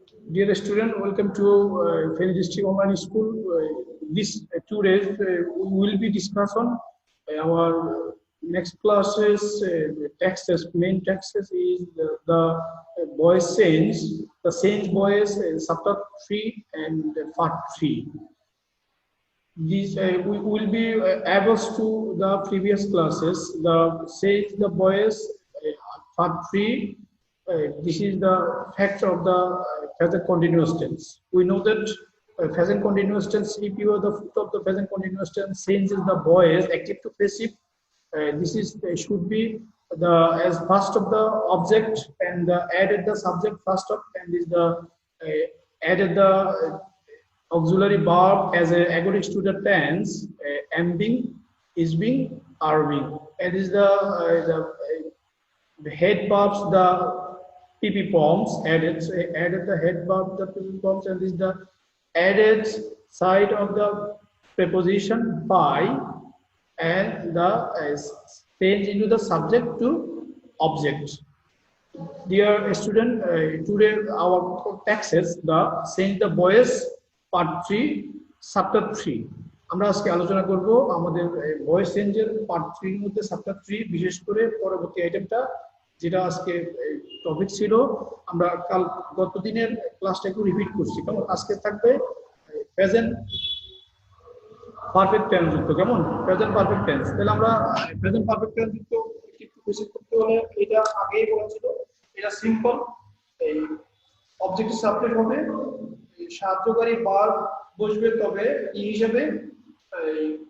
Dear student, welcome to Feni District Online School. This 2 days we will be discussing our next classes. Texts, main texts is the boys sayings, the sayings boys, chapter 3 and part 3. These we will be averse to the previous classes. The says the boys part 3. This is the fact of the present continuous tense. We know that present continuous tense, if you are the foot of the present continuous tense, changes the boys active to passive. This is should be the as first of the object and added the subject first of, and is the added the auxiliary verb as a agonic to the tense, am being, is being, are being. And is the head verbs, the PP forms added. So added the head verb, the PP forms, and is the added side of the preposition by, and the change into the subject to object. Dear student, today our texts the saying the boys part 3 chapter 3 আমরা আজকে আলোচনা করব আমাদের voice চেঞ্জের part 3 এর মধ্যে chapter 3 বিশেষ করে পরবর্তী আইটেমটা যেটা আজকে টপিক ছিল আমরা কাল গত দিনের ক্লাসটা একটু রিপিট করছি কারণ আজকে থাকবে প্রেজেন্ট পারফেক্ট টেন্স যুক্ত কেমন প্রেজেন্ট পারফেক্ট টেন্স তাহলে আমরা প্রেজেন্ট পারফেক্ট টেন্স যুক্ত একটু বেশি করতে হলে এটা আগেই বলেছিল এটা সিম্পল এই অবজেক্টিভ সাবজেক্ট হবে সাহায্যকারী ভার্ব বসবে তবে কি হিসেবে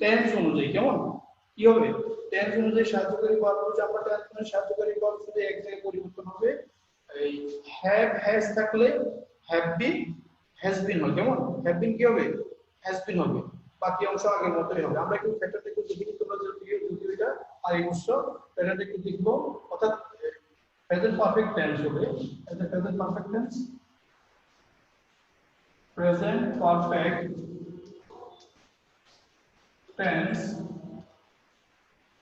টেন্স অনুযায়ী কেমন কি হবে টেন্স অনুযায়ী সাহায্যকারী ভার্ব হচ্ছে আমরা টেন্স অনুযায়ী সাহায্যকারী ভার্ব শুধু এক জায়গায় পরিবর্তন হবে এই হ্যাভ হ্যাজ থাকলে হ্যাভ বিন হ্যাজ বিন হয় কেমন হ্যাভ বিন কি হবে হ্যাজ বিন হবে বাকি অংশ আগের মতই হবে আমরা একটু ফ্যাক্টরটা একটু দেখি তোমরা যদি এটা আর এই অংশ প্যাটার্নটা একটু দেখবো অর্থাৎ প্রেজেন্ট পারফেক্ট টেন্স হবে present perfect tense present perfect tense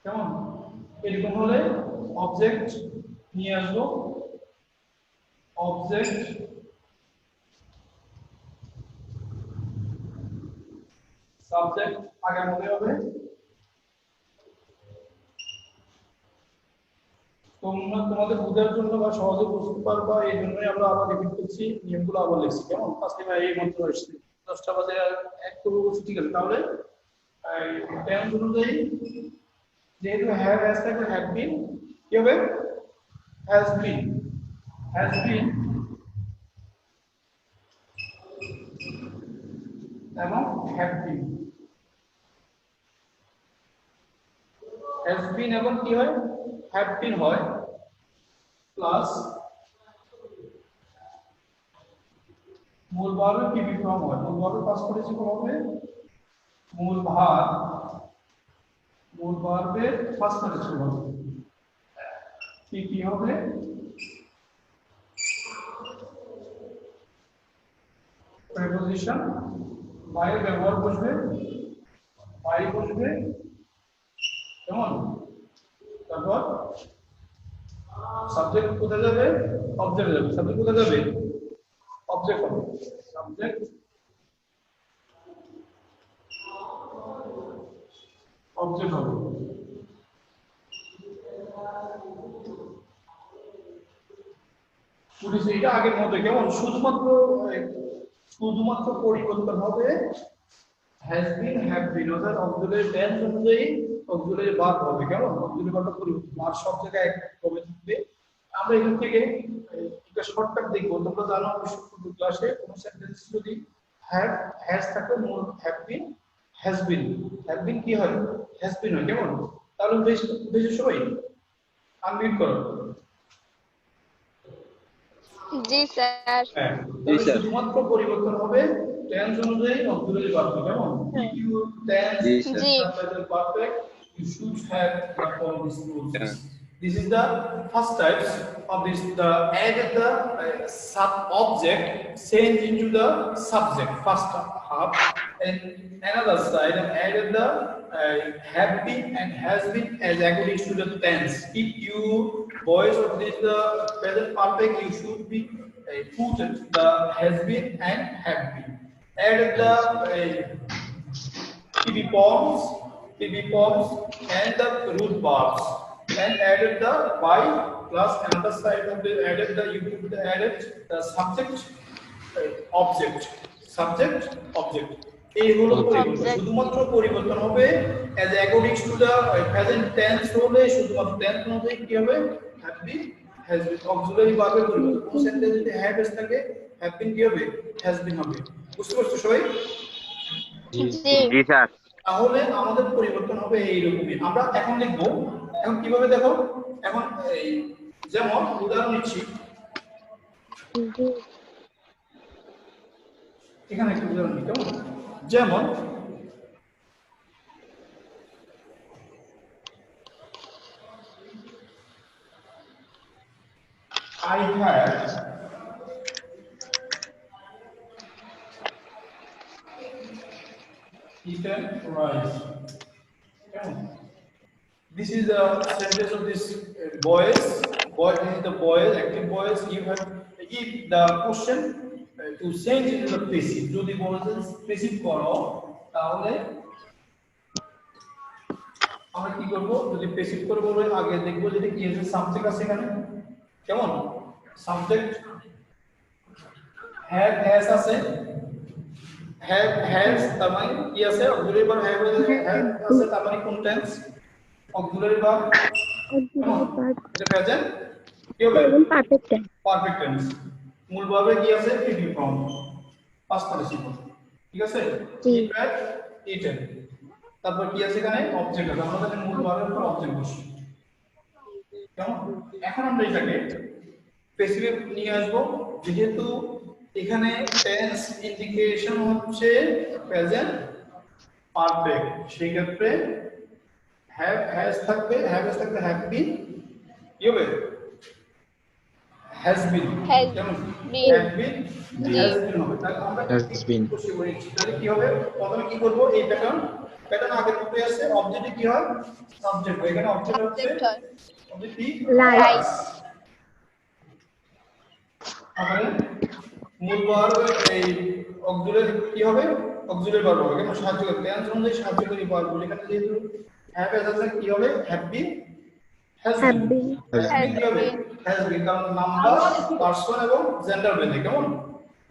কেমন এরকম হলে অবজেক্ট নিয়ে আসবো অবজেক্ট সাবজেক্ট আগের মতো হবে তোমরা তোমাদের বোঝার জন্য বা সহজে বুঝতে পারবা এই জন্যই আমরা আবার রিপিট করছি নিয়মগুলো আবার লিখছি কেমন ফার্স্ট টাইম এই মাত্র আসছে 10টা বাজে এক করবো বলছি ঠিক আছে তাহলে টেন্স অনুযায়ী যেহেতু হ্যাভ হ্যাজ থাকলে হ্যাভ বিন কি হবে হ্যাজ বিন এবং হ্যাভ বিন এবং কি হয় have been হয় প্লাস মূল ভার্বের পিপি ফর্ম হয় মূল ভার্বের পাস পার্টিসিপল হবে মূল ভার্বের ফার্স্ট পার্টিসিপল হবে পিপি হবে প্রিপোজিশন বাই ব্যবহার বসবে কেমন তারপর সাবজেক্ট কোথায় যাবে অবজেক্ট যাবে সাবজেক্ট কোথায় যাবে অবজেক্ট হবে সাবজেক্ট অবজেক্ট হবে পুলিশ এটা আগের মতো কেমন শুধুমাত্র পরিবর্তন হবে has been have been অর্থাৎ অবজেক্টের টেন্স অনুযায়ী অবজেক্টের ভার্ব হবে কেমন অবজেক্টের ভার্বটা পরিবর্তন আর সব জায়গায় এক হবে থাকবে আমরা এখান থেকে একটা শর্টকাট দেখব তোমরা জানো শুরু ক্লাসে কোন সেন্টেন্স যদি have has থাকে মূল have been কি হয় has been হয় কেমন তাহলে বেশি সবাই আনমিউট করো জি স্যার শুধুমাত্র পরিবর্তন হবে টেন্স অনুযায়ী অক্সিলারি ভার্ব কেমন if you tense G present perfect you should have the form this rules this is the first types of this the added the sub object change into the subject first half and another side and added the have been and has been as according to the tense if you boys of this the present perfect you should be put the has been and have been. Add the PB forms and the root verbs, and added the by plus another side of the added the you put the added the subject এই হলো পরিবর্তন Object. শুধুমাত্র পরিবর্তন হবে as according to the present tense হলে শুধুমাত্র tense অনুযায়ী কি হবে have been has been auxiliary verb এর পরিবর্তন কোন সেন্টেন্সে যদি have s থাকে have been কি হবে has been হবে বুঝতে পারছো সবাই জি জি স্যার তাহলে আমাদের পরিবর্তন হবে এইরকমই আমরা এখন লিখব এখন কিভাবে দেখো এখন এই যেমন উদাহরণ নিচ্ছি এখানে একটা উদাহরণ নিই কেমন যেমন I had eaten rice. This is the sentence of this boys. This is the boys, active boys. You have if the question to change into the passive. যদি বলেছেন passive করো তাহলে আমরা কি করব যদি passive করে বলবো আগে দেখব যদি কি আছে সাবজেক্ট আছে এখানে কেমন সাবজেক্ট have has আছে have has তার মানে কি আছে অক্সিলারি ভার্ব have আছে তার মানে কোন টেন্স অক্সিলারি ভার্ব এটা প্রেজেন্ট কি হবে পারফেক্ট টেন্স মূল ভার্বে কি আছে প্রিভি ফর্ম পাস্ট পার্টিসিপল ঠিক আছে eaten তারপর কি আছে এখানে অবজেক্ট আছে আমরা জানি মূল ভার্বের উপর অবজেক্ট বসে কেমন এখন আমরা এটাকে প্যাসিভে নিয়ে আসব যেহেতু এখানে টেন্স ইন্ডিকেশন হচ্ছে প্রেজেন্ট পারফেক্ট সেই ক্ষেত্রে have has থাকবে have been কি হবে has been কেমন have been হবে তাহলে আমরা has been তাহলে কি হবে প্রথমে কি করব এই প্যাটার্ন আগের মতই আছে অবজেক্টে কি হয় সাবজেক্ট হয় এখানে অবজেক্ট হচ্ছে অবজেক্ট কি Rice. তাহলে মূল ভার্ব এই অক্সিলারি কি হবে অক্সিলারি ভার্ব হবে কেন সাহায্যকারী টেন্স অনুযায়ী সাহায্যকারী ভার্ব এখানে যেহেতু have as আছে কি হবে have been has been কি হবে has been কারণ নাম্বার পারসন এবং জেন্ডার ভেদে কেমন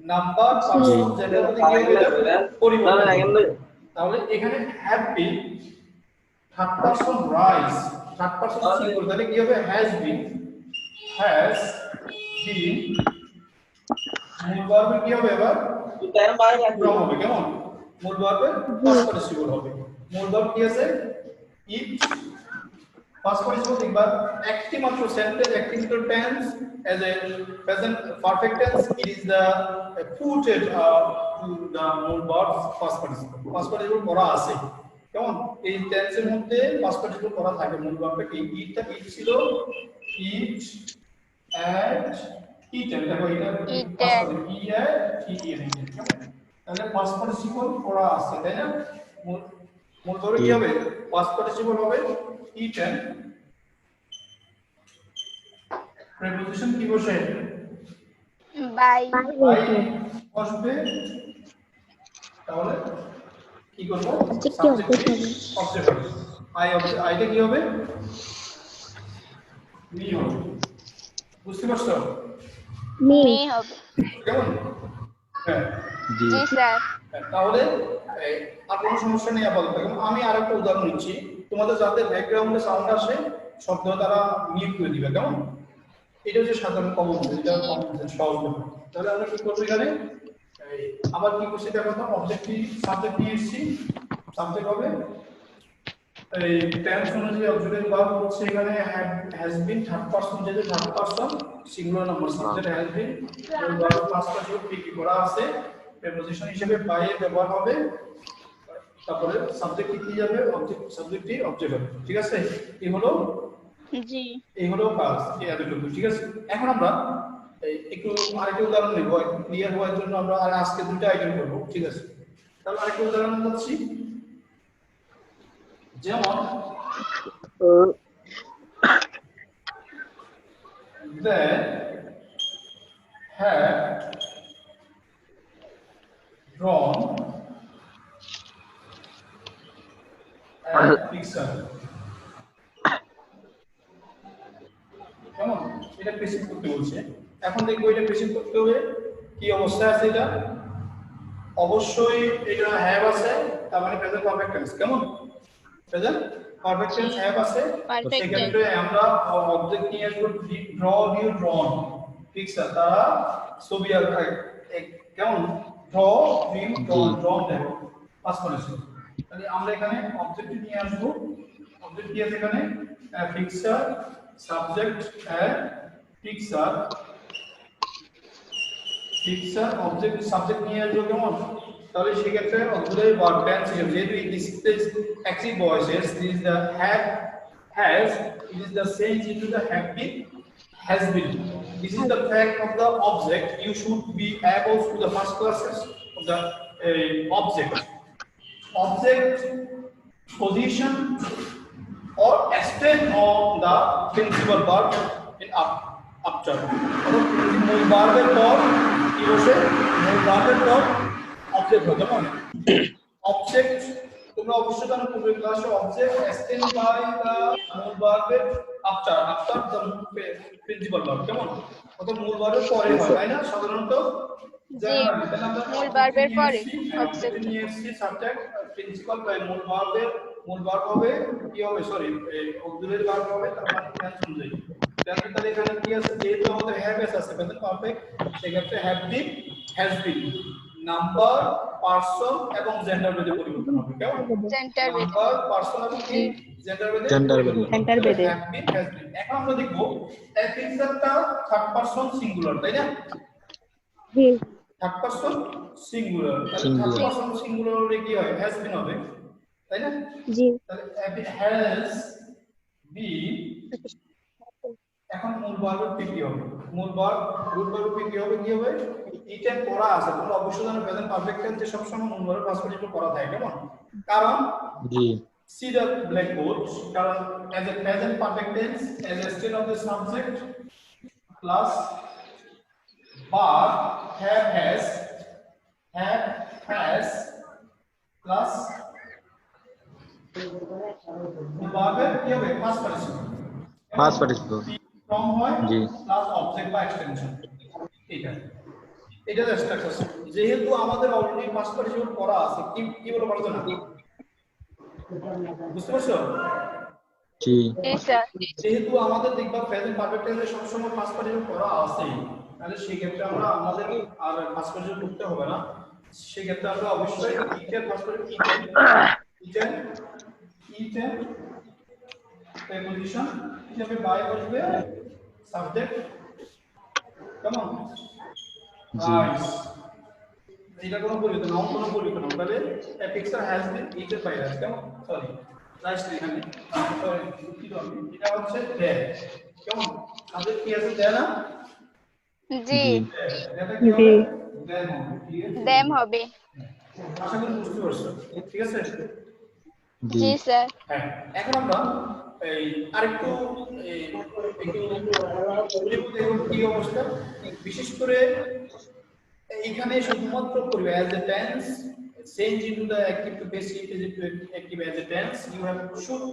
নাম্বার পারসন জেন্ডার ভেদে কি হবে পরিবর্তন তাহলে এখানে have been third person rice third person singular তাহলে কি হবে has been মূল ভার্বে কি হবে এবার ফ্রম হবে কেমন মূল ভার্বে পাস্ট পার্টিসিপল হবে মূল ভার্ব কি আছে ইট পাস্ট পার্টিসিপল একবার একটি মাত্র সেন্টেন্স একটি মাত্র tense as a present perfect tense it is the putted to the মূল ভার্ব পাস্ট পার্টিসিপল করা আছে কেমন এই টেন্সের মধ্যে পাস্ট পার্টিসিপল করা থাকে মূল ভার্বটা কি ইটটা ইট ছিল ইট and eaten দেখো এটা তাহলে পাস্ট পার্টিসিপল করা আছে তাই না মূল ধরে কি হবে পাস্ট পার্টিসিপল হবে eaten প্রিপোজিশন কি বসে By. বসবে তাহলে কি করব অবজেক্ট হবে আইটা কি হবে মি হবে বুঝতে পারছো Me হবে কেমন হ্যাঁ জি স্যার তাহলে আর কোনো সমস্যা নেই আপাতত আমি আরেকটা উদাহরণ নিচ্ছি তোমাদের যাতে ব্যাকগ্রাউন্ডে সাউন্ড আসে শব্দ তারা মিউট করে দিবে কেমন এটা হচ্ছে সাধারণ কমন এটা কমন সহজ ব্যাপার তাহলে আমরা কি করব এখানে আবার কি করছি দেখো তো অবজেক্ট সাবজেক্ট নিয়ে এসেছি সাবজেক্ট হবে এই টেন্স অনুযায়ী অক্সিলারি ভার্ব হচ্ছে এখানে হ্যাজ বিন থার্ড পারসন যেটা third person singular number subject has been verb first person কি করা আছে প্রিপোজিশন হিসেবে বাই এর ব্যবহার হবে তারপরে সাবজেক্ট কি যাবে অবজেক্ট সাবজেক্টই অবজেক্ট হবে ঠিক আছে এই হলো জি এই হলো কাজ এই এতটুকু ঠিক আছে এখন আমরা একটু আরেকটা উদাহরণ নেব ক্লিয়ার হওয়ার জন্য আমরা আর আজকে দুটো আইটেম করব ঠিক আছে তাহলে আরেকটা উদাহরণ দিচ্ছি যেমন that have drawn a picture কেমন এটা প্রেসিড করতে বলছে এখন দেখবো এটা প্রেসিড করতে হবে কি অবস্থা আছে এটা অবশ্যই এটা হ্যাভ আছে তার মানে প্রেজেন্ট পারফেক্ট টেন্স কেমন প্রেজেন্ট পারফেক্ট টেন্স হ্যাভ আছে তো Perfect সেক্ষেত্রে আমরা অবজেক্ট নিয়ে আসবো ড্র ভিউ ড্রন পিকচার তারা ছবি আঁকা কেমন ড্র ভিউ ড্রন ড্রন দেখো পাস করেছে তাহলে আমরা এখানে অবজেক্ট নিয়ে আসবো অবজেক্ট কি আছে এখানে picture subject picture picture object subject নিয়ে আসবো কেমন তাহলে সেক্ষেত্রে অক্সিলারি ভার্ব টেন্স হিসেবে যেহেতু this is active voices this is the have has it is the change into the have been has been this is the fact of the object you should be able to the first classes of the object position or extend on the principal verb in after মূল ভার্বের পর কি বসে মূল ভার্বের পর object হয় যেমন অবজেক্ট তোমরা অবশ্যই জানো পূর্বের ক্লাসে অবজেক্ট এক্সটেন্ড বাই দা মূল ভার্বের আফটার দ্য প্রিন্সিপাল ভার্ব কেমন অর্থাৎ মূল ভার্বের পরে হয় তাই না সাধারণত মূল ভার্বের পরে অবজেক্ট নিয়ে এসেছি সাবজেক্ট প্রিন্সিপাল বাই মূল ভার্ব হবে কি হবে সরি অক্সিলারি ভার্ব হবে তার মানে টেন্স অনুযায়ী তাহলে এখানে কি আছে যেহেতু আমাদের হ্যাভ আছে প্রেজেন্ট পারফেক্ট সেক্ষেত্রে have been has been number person এবং জেন্ডার ভেদে পরিবর্তন হবে কেমন জেন্ডার ভেদে নাম্বার পারসন এবং কি জেন্ডার ভেদে এখন আমরা দেখব এই পিকচারটা থার্ড পারসন সিঙ্গুলার তাই না জি থার্ড পারসন সিঙ্গুলার তাহলে থার্ড পারসন সিঙ্গুলারে কি হয় হ্যাজ বিন হবে তাই না জি তাহলে হ্যাজ বিন এখন মূল ভার্বের কি হবে মূল ভার্বের কি হবে এটা পড়া আছে তোমরা অবশ্যই জানো প্রেজেন্ট পারফেক্ট টেন্স যে সব সময় মূল ভার্বের পাস পার্টিসিপল পড়া থাকে কেমন কারণ জি see the blackboard কারণ as a present perfect tense as a state of the subject plus verb have has plus verb কি হবে past participle from হয় জি plus object বা extension ঠিক আছে এটা স্ট্রাকচার যেহেতু আমাদের অলরেডি past participle করা আছে কি বলে বলতো না বুঝতে পারছো জি স্যার যেহেতু আমাদের দেখবা প্রেজেন্ট পারফেক্ট টেন্সে সব সময় পাস্ট পার্টিসিপল করা আছে তাহলে সেই ক্ষেত্রে আমরা আমাদের আর পাস্ট পার্টিসিপল করতে হবে না সেই ক্ষেত্রে আমরা অবশ্যই ইটের পাস্ট পার্টিসিপল ইটের প্রিপোজিশন হিসেবে বাই বসবে সাবজেক্ট কেমন রাইট এটা কোনো পরিবর্তন না কোনো পরিবর্তন না তাহলে a picture has been eaten by us কেমন সরি লাস্ট এখানে সরি দুঃখিত আমি এটা হচ্ছে দেয় কেমন আমাদের কি আছে দেয় না জি এটা কি হবে দেয় হবে ঠিক আছে দেম হবে আশা করি বুঝতে পারছো ঠিক আছে জি স্যার হ্যাঁ এখন আমরা এই আরেকটু কি অবস্থা বিশেষ করে এখানে শুধুমাত্র পড়বে as a tense change into the active to passive active as a tense you have should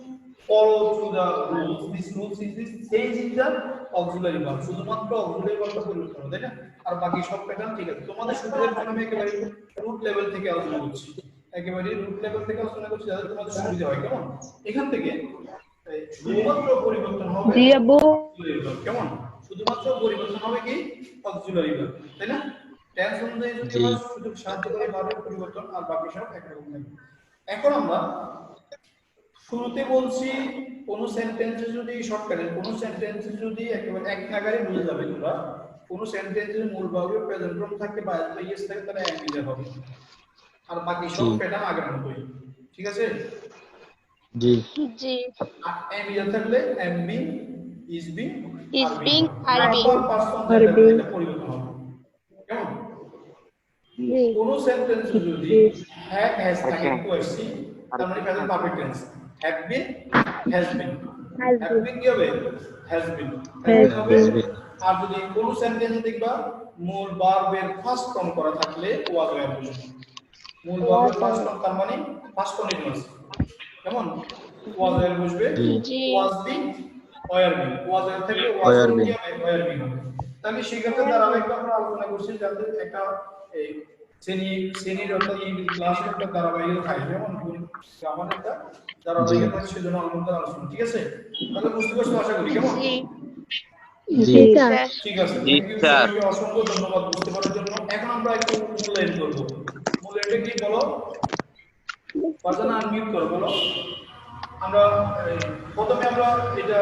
follow through the rules this rules is this change in the auxiliary verb শুধুমাত্র auxiliary verb টা পরিবর্তন হবে তাই না আর বাকি সব pattern ঠিক আছে তোমাদের সুবিধার জন্য আমি একেবারে রুট লেভেল থেকে আলোচনা করছি একেবারে রুট লেভেল থেকে আলোচনা করছি যাতে তোমাদের সুবিধা হয় কেমন এখান থেকে শুধুমাত্র পরিবর্তন হবে জি আব্বু কেমন শুধুমাত্র পরিবর্তন হবে কি অক্সিলারি ভার্ব তাই না টেন্স অনুযায়ী যদি আমরা শুধু সাহায্য করে ভার্বের পরিবর্তন আর বাকি সব একরকম থাকবে এখন আমরা শুরুতে বলছি কোন সেন্টেন্সে যদি শর্টকাটে কোন সেন্টেন্সে যদি একেবারে এক নাগারে বুঝে যাবে তোমরা কোন সেন্টেন্সের মূল ভার্বের প্রেজেন্ট ফর্ম থাকে বা ইয়েস থাকে তাহলে এমইজে হবে আর বাকি সব প্যাটার্ন আগের মতই ঠিক আছে জি জি আর এমইজে থাকলে am being is being are being এটা পরিবর্তন হবে কেমন জি কোন সেন্টেন্স যদি হ্যাভ হ্যাজ থাকে কোয়েশ্চেন তার মানে present perfect tense have been has been have been কি হবে হ্যাজ বিন আর যদি কোন সেন্টেন্স দেখবা মূল ভার্বের ফার্স্ট ফর্ম করা থাকলে ওয়াজ ওয়্যার বসবে। মূল ভার্বের ফার্স্ট ফর্ম তার মানে ফার্স্ট কন্টিনিউয়াস, কেমন? ওয়াজ ওয়্যার বসবে, জি was be were be, was were থেকে ওয়াজ ওয়্যার বি বি। কি হবে? ওয়্যার বি হবে। তাহলে সেক্ষেত্রে ধারাবাহিকভাবে আমরা আলোচনা করছি যাতে একটা এই শ্রেণীর অর্থাৎ এই ক্লাসের একটা ধারাবাহিকতা থাকে, যেমন গ্রামার একটা ধারাবাহিকতা থাকে, সেজন্য আমাদের আলোচনা, ঠিক আছে? তাহলে বুঝতে পারছো আশা করি, কেমন? জি জি স্যার। স্যার ঠিক আছে, থ্যাংক ইউ সবাইকে, অসংখ্য ধন্যবাদ বুঝতে পারার জন্য। এখন আমরা একটু মূল্যায়ন করব। মূল্যায়নটা কি বলো? বাজানা আনমিউট করো, বলো। আমরা প্রথমে আমরা এটা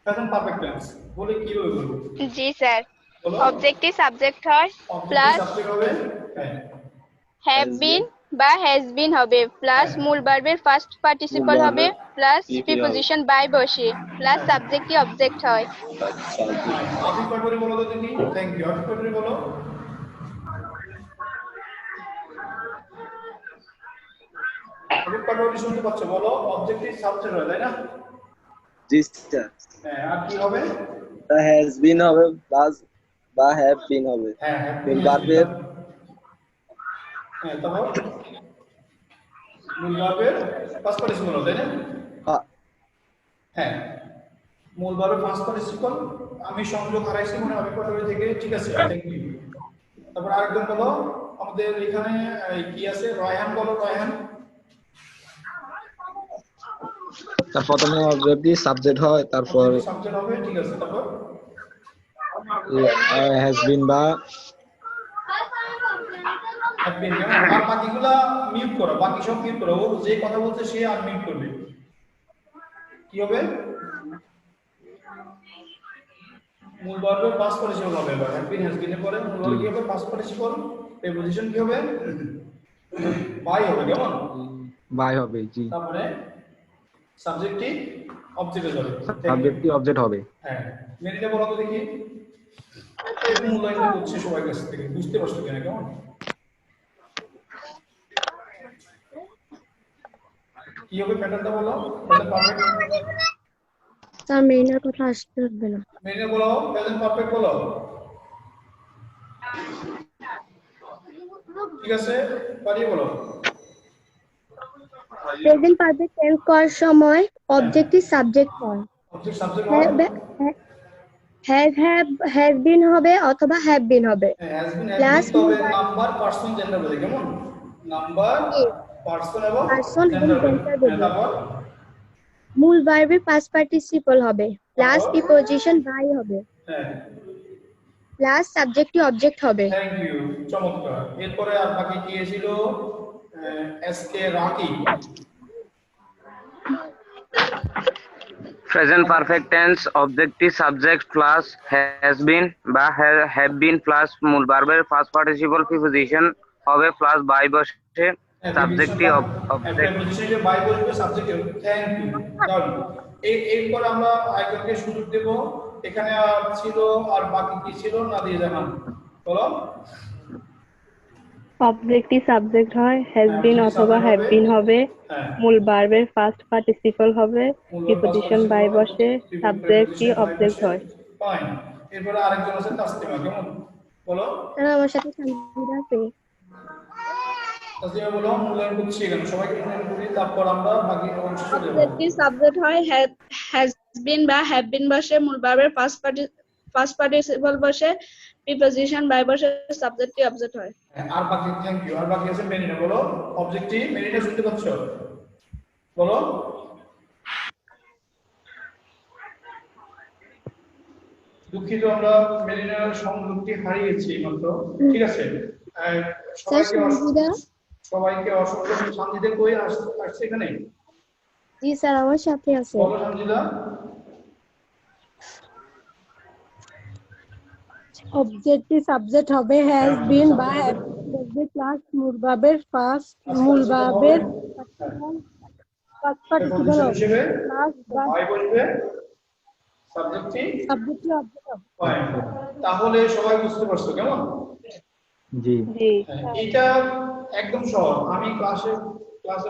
প্রেজেন্ট পারফেক্ট টেন্স বলে কিভাবে বলবো? জি স্যার বলো। অবজেক্টিভ সাবজেক্ট হয় অবজেক্টিভ প্লাস সাবজেক্ট হবে, হ্যাঁ হ্যাভ বিন বা হ্যাজ বিন হবে প্লাস মূল ভার্বের ফার্স্ট পার্টিসিপল হবে প্লাস প্রিপজিশন বাই বসে প্লাস সাবজেক্টই অবজেক্ট হয়। আফিফ পাটোয়ারি বলো তো দেখি। Thank you. আফিফ পাটোয়ারি বলো। আফিফ পাটোয়ারি শুনতে পাচ্ছ? বলো অবজেক্টিভ সাবজেক্ট হয়, তাই না? জি স্যার। হ্যাঁ, আর কি হবে? হ্যাজ বিন হবে প্লাস বা হ্যাভ বিন হবে। হ্যাঁ মূল ভার্বের হ্যাঁ, তারপর মূল ভার্বের ফার্স্ট পার্টিসিপল হবে, তাই না? হ্যাঁ, মূল ভার্বের ফার্স্ট পার্টিসিপল। আমি সংযোগ হারাইছি মনে হবে পাটোয়ারি থেকে, ঠিক আছে, থ্যাংক ইউ। তারপর আরেকজন বলো, আমাদের এখানে কি আছে? রায়হান বলো, রায়হান। তার প্রথমে অবজেক্টিভ সাবজেক্ট হয়, তারপর সাবজেক্ট হবে, ঠিক আছে, তারপর হ্যাজ বিন বা হ্যাপি, আর বাকিগুলা মিউট করো, বাকি সব মিউট করো। ও যে কথা বলছে সে আর মিউট করবে। কি হবে? মূল ভার্বের পাস্ট পার্টিসিপল হবে এবার। হ্যাভ বিন হ্যাজ বিন এর পরে মূল ভার্ব কি হবে? Past participle. প্রিপজিশন কি হবে? বাই হবে, কেমন? বাই হবে। জি, তারপরে সাবজেক্টটি অবজেক্টে যাবে, সাবজেক্টই অবজেক্ট হবে। হ্যাঁ, মেরিটা বলো তো দেখি। এরকম মূল্যায়ন করছে সবার কাছ থেকে, বুঝতে পারছো কিনা, কেমন? কি হবে প্যাটার্নটা বলো, প্রেজেন্ট পারফেক্ট। স্যার মেইনের কথা আসতে হবে না। মেরিনা বলো, প্রেজেন্ট পারফেক্ট বলো। ঠিক আছে, পারিয়ে বলো। প্রেজেন্ট পারফেক্ট টেন্স করার সময় অবজেক্টিভ সাবজেক্ট হয়। অবজেক্ট সাবজেক্ট হয়, হ্যাভ বিন হবে অথবা হ্যাভ বিন হবে হ্যাজ বিন প্লাস তবে নাম্বার পারসন জেন্ডার বলে, কেমন? নাম্বার পারসন এবং পারসন এবং জেন্ডার বলে। জেন্ডার বলে। তারপর মূল ভার্বের পাস্ট পার্টিসিপল হবে প্লাস প্রিপজিশন বাই হবে হ্যাঁ, প্লাস সাবজেক্টই অবজেক্ট হবে। থ্যাংক ইউ, চমৎকার। এরপরে আর বাকি কি ছিল? SK Raki. Present perfect tense objective subject plus has been বা হ্যাভ বিন প্লাস মূল ভার্বের ফার্স্ট পার্টিসিপল প্রিপজিশন হবে প্লাস বাই বসে সাবজেক্টই অবজেক্ট। প্রিপজিশন বাই বলবে, সাবজেক্ট। থ্যাংক ইউ, দারুণ। এরপর আমরা আরেকজনকে সুযোগ দেব। এখানে আর ছিল, আর বাকি কি ছিল না দিয়ে জানান, বলো। অবজেক্টিভ সাবজেক্ট হয়, হ্যাজ বিন অথবা হ্যাভ বিন হবে, মূল ভার্বের ফার্স্ট পার্টিসিপল হবে, প্রিপজিশন বাই বসে, সাবজেক্টই অবজেক্ট হয়। ফাইন। এরপর আরেকজন আছে তাসলিমা, কেমন? বলো। স্যার আমার সাথে সানজিদা আছে। তাসলিমা বলো, মূল্যায়ন করছি এখানে, সবাইকে মূল্যায়ন করি, তারপর আমরা বাকি অংশ চলে যাব। অবজেক্টিভ সাবজেক্ট হয়, হ্যাজ বিন বা হ্যাভ বিন বসে, মূল ভার্বের ফার্স্ট পার্টিসিপল বসে, প্রিপজিশন বাই বসে, সাবজেক্টই অবজেক্ট হয়। আর বাকি, থ্যাংক ইউ। আর বাকি আছে মেরিনা, বলো অবজেক্টিভ। মেরিনা শুনতে পাচ্ছ? বলো। দুঃখিত, আমরা মেরিনার সংযোগটি হারিয়েছি মাত্র, ঠিক আছে। সবাইকে অসংখ্য। সঞ্জিদা কই আসছে এখানে? জি স্যার আমার সাথে আছে। বলো সঞ্জিদা। অবজেক্টিভ সাবজেক্ট হবে হ্যাজ বিন বা হ্যাভ বসবে প্লাস মূল ভার্বের ফার্স্ট পার্টিসিপল হিসেবে প্লাস বাই বসবে, সাবজেক্টটি সাবজেক্টই অবজেক্ট হবে। ফাইন। তাহলে সবাই বুঝতে পারছো, কেমন? জি, এটা একদম সহজ। আমি ক্লাসে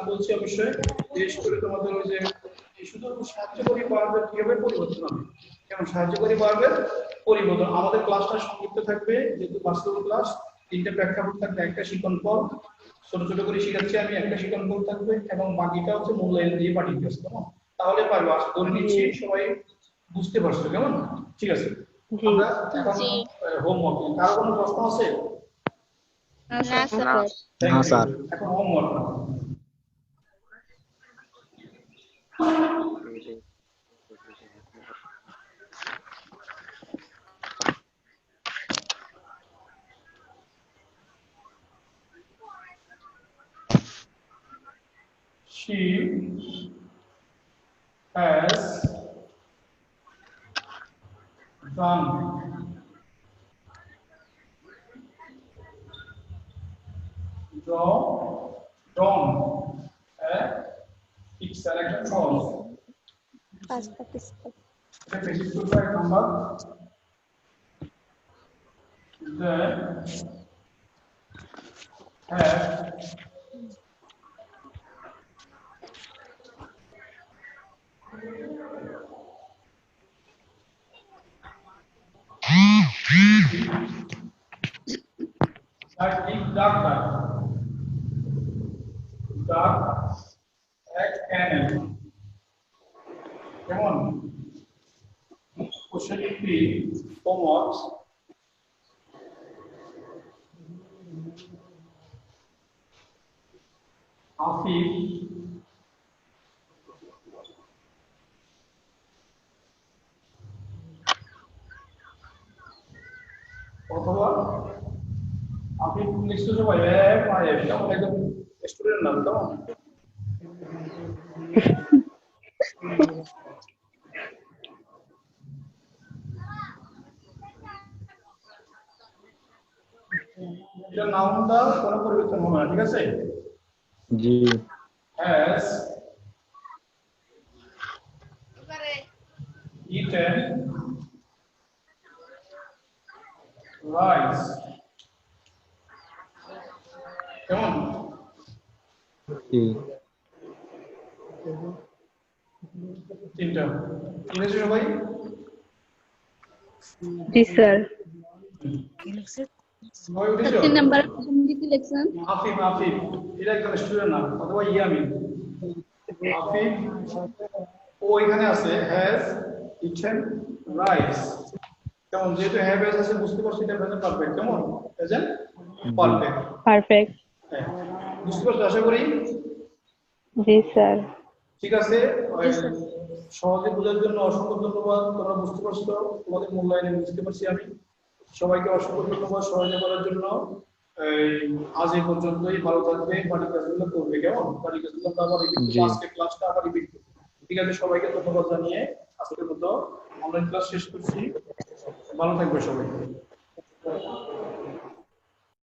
বলছি অবশ্যই, বিশেষ করে তোমাদের ওই যে এই শুধু সাহায্যকারী ভার্বের কিভাবে পরিবর্তন হবে, যেমন সাহায্যকারী ভার্বের পরিবর্তন। আমাদের ক্লাসটা সংক্ষিপ্ত থাকবে, যেহেতু বাস্তব ক্লাস, 3টে প্রেক্ষাপট থাকবে, একটা শিক্ষণ পর, ছোট ছোট করে শিখাচ্ছি আমি, একটা শিক্ষণ পর থাকবে, এবং বাকিটা হচ্ছে মূল্যায়ন দিয়ে পাঠিয়ে দিচ্ছি। কেমন? তাহলে পারবো, আশা ধরে নিচ্ছি সবাই বুঝতে পারছো। কেমন? ঠিক আছে, আমরা এখন হোমওয়ার্ক। কারো কোনো প্রশ্ন আছে? না স্যার। না স্যার। এখন homework. She has done it's an action false. Past participle. Okay, this is right number. Then have dark at canal. Come on. Question 3, homeworks. Afif অথবা আপনি লিখতে সবাই কেমন একদম স্টুডেন্ট নাম কেমন? এটা নাউনটা কোনো পরিবর্তন হবে না, ঠিক আছে? জি। Has eaten rice. কেমন? জি। তিনটা ইংরেজি সবাই? জি স্যার। সবাই উঠেছো? 3 নাম্বার কি লিখছেন? আফিফ এটা একজন স্টুডেন্ট নাম, অথবা ইয়ামিন। আফিফ ও এখানে আছে, হ্যাজ ইটেন রাইস। কেমন? যেহেতু হ্যাভ এস আছে বুঝতে পারছি এটা প্রেজেন্ট পারফেক্ট। কেমন? Present perfect. পারফেক্ট। হ্যাঁ, বুঝতে পারছো আশা করি? জি স্যার। ঠিক আছে, সহজে বোঝার জন্য অসংখ্য ধন্যবাদ। তোমরা বুঝতে পারছো, তোমাদের মূল্যায়নে বুঝতে পারছি আমি। সবাইকে অসংখ্য ধন্যবাদ সহায়তা করার জন্য। আজ এই পর্যন্তই, ভালো থাকবে, বাড়ি কাজগুলো করবে। কেমন? বাড়ি কাজগুলো আবার আজকে ক্লাসটা আবার রিপিট করবে। ঠিক আছে, সবাইকে ধন্যবাদ জানিয়ে আজকের মতো অনলাইন ক্লাস শেষ করছি। ভালো থাকবে সবাই।